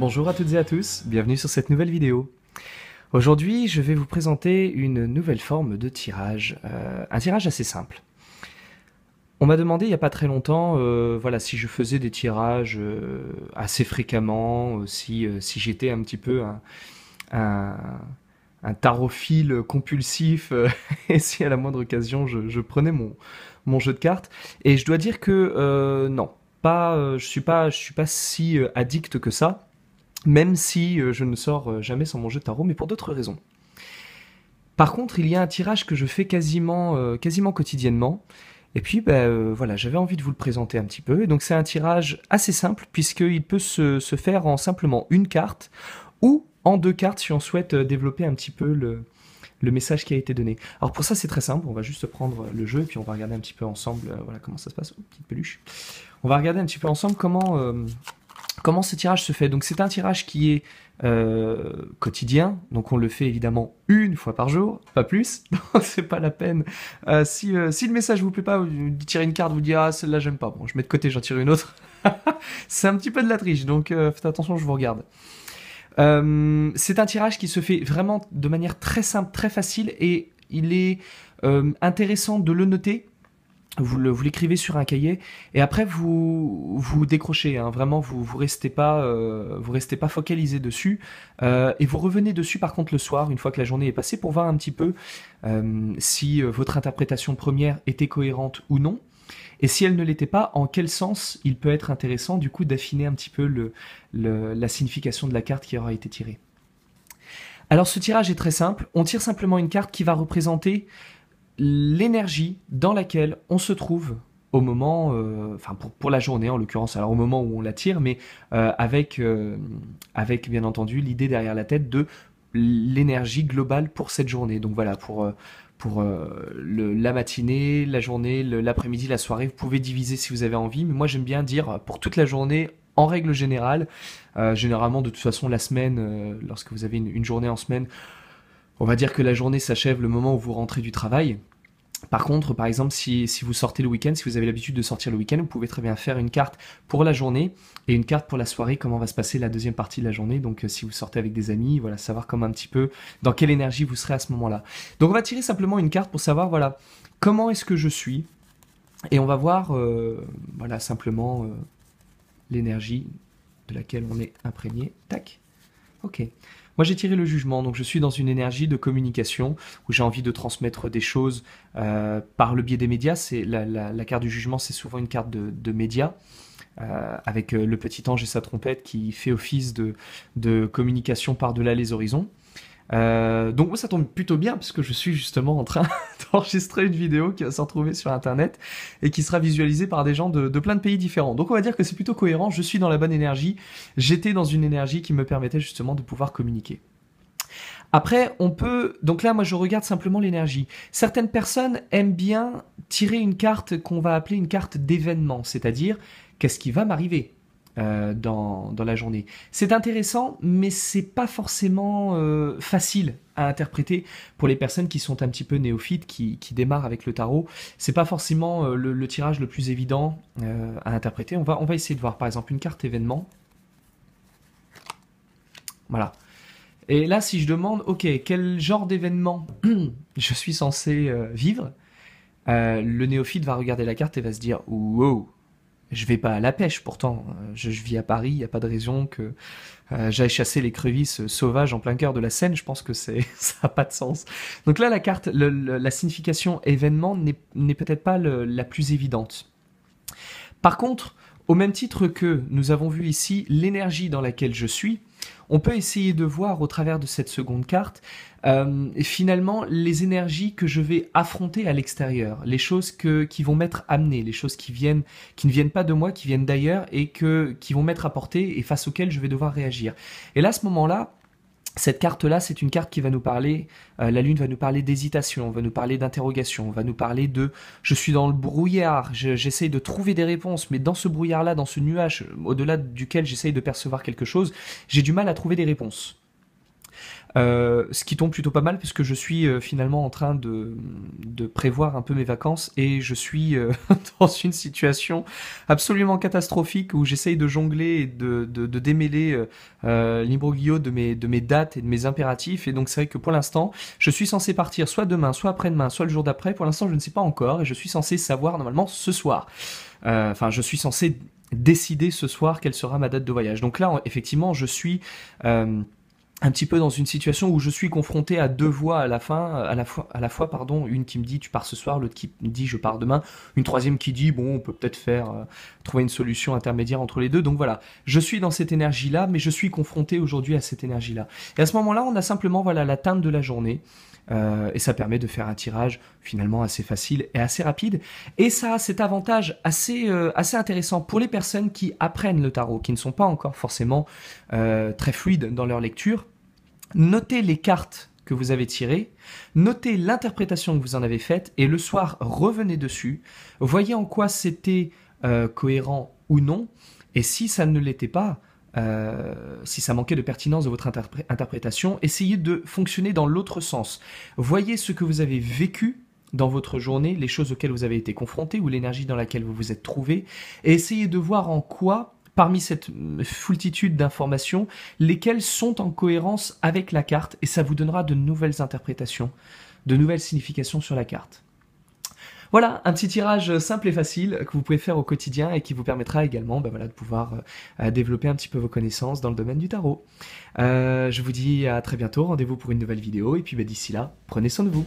Bonjour à toutes et à tous, bienvenue sur cette nouvelle vidéo. Aujourd'hui, je vais vous présenter une nouvelle forme de tirage, un tirage assez simple. On m'a demandé il n'y a pas très longtemps voilà, si je faisais des tirages assez fréquemment, si j'étais un petit peu un, un tarophile compulsif et si à la moindre occasion je prenais mon jeu de cartes. Et je dois dire que non, je suis pas si addict que ça. Même si je ne sors jamais sans mon jeu de tarot, mais pour d'autres raisons. Par contre, il y a un tirage que je fais quasiment quotidiennement. Et puis, voilà, j'avais envie de vous le présenter un petit peu. Et donc, c'est un tirage assez simple, puisqu'il peut se faire en simplement une carte, ou en deux cartes si on souhaite développer un petit peu le message qui a été donné. Alors pour ça, c'est très simple. On va juste prendre le jeu, et puis on va regarder un petit peu ensemble voilà, comment ça se passe. Oh, petite peluche. On va regarder un petit peu ensemble comment ce tirage se fait. Donc c'est un tirage qui est quotidien, donc on le fait évidemment une fois par jour, pas plus, donc c'est pas la peine. Si le message vous plaît pas, vous tirez une carte, vous dites ah celle-là j'aime pas, bon je mets de côté, j'en tire une autre. C'est un petit peu de la triche, donc faites attention, je vous regarde. C'est un tirage qui se fait vraiment de manière très simple, très facile, et il est intéressant de le noter. Vous l'écrivez sur un cahier et après vous décrochez, hein, vraiment vous restez pas focalisé dessus et vous revenez dessus par contre le soir une fois que la journée est passée pour voir un petit peu si votre interprétation première était cohérente ou non, et si elle ne l'était pas, en quel sens il peut être intéressant du coup d'affiner un petit peu la signification de la carte qui aura été tirée. Alors ce tirage est très simple, on tire simplement une carte qui va représenter l'énergie dans laquelle on se trouve au moment, enfin pour la journée en l'occurrence, alors au moment où on la tire, mais avec bien entendu l'idée derrière la tête de l'énergie globale pour cette journée. Donc voilà, pour la matinée, la journée, l'après-midi, la soirée, vous pouvez diviser si vous avez envie, mais moi j'aime bien dire pour toute la journée en règle générale, généralement de toute façon la semaine, lorsque vous avez une journée en semaine, on va dire que la journée s'achève le moment où vous rentrez du travail. Par contre, par exemple, si vous sortez le week-end, si vous avez l'habitude de sortir le week-end, vous pouvez très bien faire une carte pour la journée et une carte pour la soirée, comment va se passer la deuxième partie de la journée. Donc si vous sortez avec des amis, voilà, savoir comment un petit peu dans quelle énergie vous serez à ce moment-là. Donc on va tirer simplement une carte pour savoir, voilà, comment est-ce que je suis, et on va voir, voilà, simplement l'énergie de laquelle on est imprégné. Tac. Ok. Moi j'ai tiré le jugement, donc je suis dans une énergie de communication où j'ai envie de transmettre des choses par le biais des médias. C'est la carte du jugement, c'est souvent une carte de médias avec le petit ange et sa trompette qui fait office de communication par-delà les horizons. Donc moi ça tombe plutôt bien puisque je suis justement en train d'enregistrer une vidéo qui va se retrouver sur internet et qui sera visualisée par des gens de plein de pays différents. Donc on va dire que c'est plutôt cohérent, je suis dans la bonne énergie, j'étais dans une énergie qui me permettait justement de pouvoir communiquer. Après, on peut... Donc là, moi, je regarde simplement l'énergie. Certaines personnes aiment bien tirer une carte qu'on va appeler une carte d'événement, c'est-à-dire qu'est-ce qui va m'arriver dans la journée. C'est intéressant, mais c'est pas forcément facile à interpréter pour les personnes qui sont un petit peu néophytes, qui démarrent avec le tarot. C'est pas forcément le tirage le plus évident à interpréter. On va essayer de voir, par exemple, une carte événement. Voilà. Et là, si je demande, ok, quel genre d'événement je suis censé vivre, le néophyte va regarder la carte et va se dire, wow, je vais pas à la pêche, pourtant, je vis à Paris, il n'y a pas de raison que j'aille chasser les crevisses sauvages en plein cœur de la Seine, je pense que ça n'a pas de sens. Donc là, la carte, la signification événement n'est peut-être pas la plus évidente. Par contre, au même titre que nous avons vu ici l'énergie dans laquelle je suis, on peut essayer de voir au travers de cette seconde carte finalement les énergies que je vais affronter à l'extérieur, les choses qui vont m'être amenées, les choses qui ne viennent pas de moi, qui viennent d'ailleurs et qui vont m'être apportées et face auxquelles je vais devoir réagir. Et là, à ce moment-là, cette carte-là, c'est une carte qui va nous parler, la lune va nous parler d'hésitation, va nous parler d'interrogation, va nous parler de « je suis dans le brouillard, j'essaye de trouver des réponses, mais dans ce brouillard-là, dans ce nuage, au-delà duquel j'essaye de percevoir quelque chose, j'ai du mal à trouver des réponses ». Ce qui tombe plutôt pas mal puisque je suis finalement en train de prévoir un peu mes vacances et je suis dans une situation absolument catastrophique où j'essaye de jongler et de démêler l'imbroglio de mes dates et de mes impératifs. Et donc c'est vrai que pour l'instant, je suis censé partir soit demain, soit après-demain, soit le jour d'après. Pour l'instant, je ne sais pas encore et je suis censé savoir normalement ce soir. Enfin, je suis censé décider ce soir quelle sera ma date de voyage. Donc là, effectivement, je suis un petit peu dans une situation où je suis confronté à deux voix à la fin, à la fois, pardon, une qui me dit tu pars ce soir, l'autre qui me dit je pars demain, une troisième qui dit bon, on peut peut-être faire trouver une solution intermédiaire entre les deux. Donc voilà, je suis dans cette énergie-là, mais je suis confronté aujourd'hui à cette énergie-là. Et à ce moment-là, on a simplement voilà la teinte de la journée. Et ça permet de faire un tirage finalement assez facile et assez rapide. Et ça a cet avantage assez intéressant pour les personnes qui apprennent le tarot, qui ne sont pas encore forcément très fluides dans leur lecture. Notez les cartes que vous avez tirées, notez l'interprétation que vous en avez faite, et le soir, revenez dessus, voyez en quoi c'était cohérent ou non, et si ça ne l'était pas, si ça manquait de pertinence de votre interprétation, essayez de fonctionner dans l'autre sens. Voyez ce que vous avez vécu dans votre journée, les choses auxquelles vous avez été confronté ou l'énergie dans laquelle vous vous êtes trouvé, et essayez de voir en quoi, parmi cette foultitude d'informations, lesquelles sont en cohérence avec la carte, et ça vous donnera de nouvelles interprétations, de nouvelles significations sur la carte. Voilà, un petit tirage simple et facile que vous pouvez faire au quotidien et qui vous permettra également de pouvoir développer un petit peu vos connaissances dans le domaine du tarot. Je vous dis à très bientôt, rendez-vous pour une nouvelle vidéo, et puis d'ici là, prenez soin de vous.